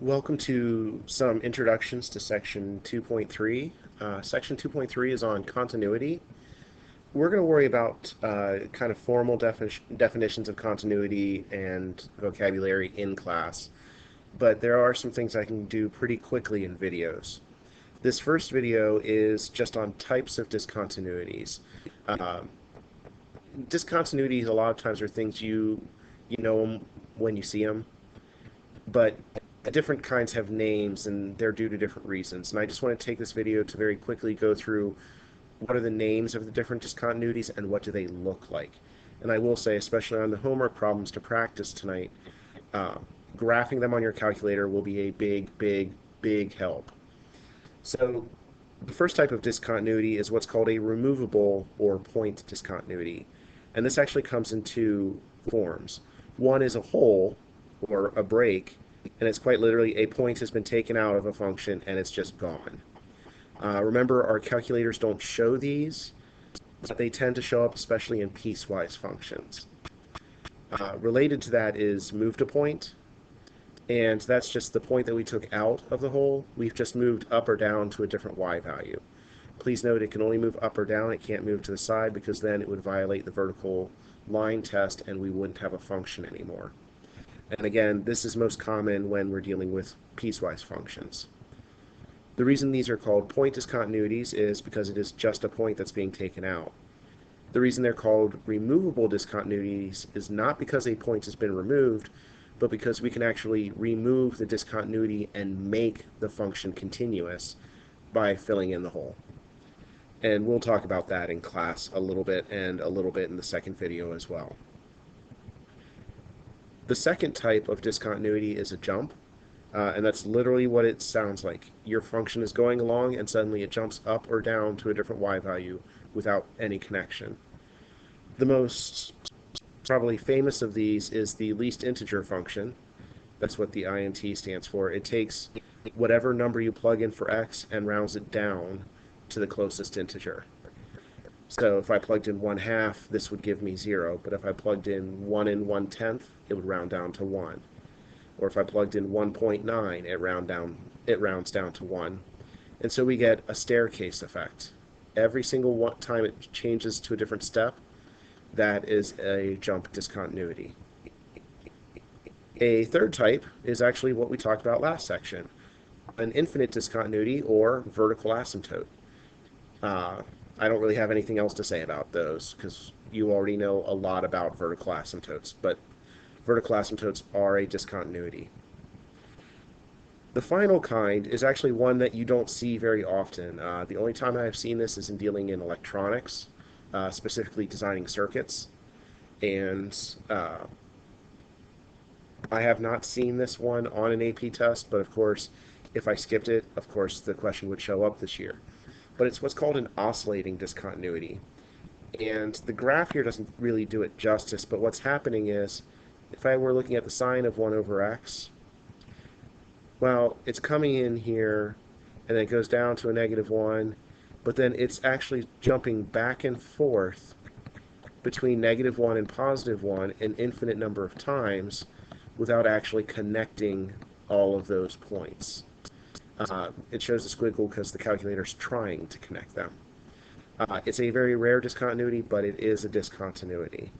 Welcome to some introductions to Section 2.3. Section 2.3 is on continuity. We're going to worry about kind of formal definitions of continuity and vocabulary in class, but there are some things I can do pretty quickly in videos. This first video is just on types of discontinuities. Uh, Discontinuities a lot of times are things you know them when you see them, but different kinds have names and they're due to different reasons. And I just want to take this video to very quickly go through what are the names of the different discontinuities and what do they look like. And I will say, especially on the homework problems to practice tonight, uh, graphing them on your calculator will be a big help. So the first type of discontinuity is what's called a removable or point discontinuity. And this actually comes in two forms. One is a hole or a break, and it's quite literally a point has been taken out of a function and it's just gone. Remember, our calculators don't show these, but they tend to show up especially in piecewise functions. Related to that is move to point, and that's just the point that we took out of the hole. We've just moved up or down to a different y value. Please note it can only move up or down. It can't move to the side because then it would violate the vertical line test and we wouldn't have a function anymore. And again, this is most common when we're dealing with piecewise functions. The reason these are called point discontinuities is because it is just a point that's being taken out. The reason they're called removable discontinuities is not because a point has been removed, but because we can actually remove the discontinuity and make the function continuous by filling in the hole. And we'll talk about that in class a little bit and a little bit in the second video as well. The second type of discontinuity is a jump, and that's literally what it sounds like. Your function is going along and suddenly it jumps up or down to a different y value without any connection. The most probably famous of these is the least integer function. That's what the int stands for. It takes whatever number you plug in for x and rounds it down to the closest integer. So if I plugged in 1/2, this would give me 0, but if I plugged in 1 1/10, it would round down to 1. Or if I plugged in 1.9, it rounds down to 1. And so we get a staircase effect. Every single time it changes to a different step, that is a jump discontinuity. A third type is actually what we talked about last section, an infinite discontinuity or vertical asymptote. I don't really have anything else to say about those because you already know a lot about vertical asymptotes, but vertical asymptotes are a discontinuity. The final kind is actually one that you don't see very often. The only time I've seen this is in dealing in electronics, specifically designing circuits, and I have not seen this one on an AP test, but of course, if I skipped it, of course the question would show up this year. But it's what's called an oscillating discontinuity. And the graph here doesn't really do it justice, but what's happening is, if I were looking at the sine of 1 over x, well, it's coming in here, and then it goes down to a -1, but then it's actually jumping back and forth between -1 and +1 an infinite number of times without actually connecting all of those points. It shows a squiggle because the calculator's trying to connect them. It's a very rare discontinuity, but it is a discontinuity.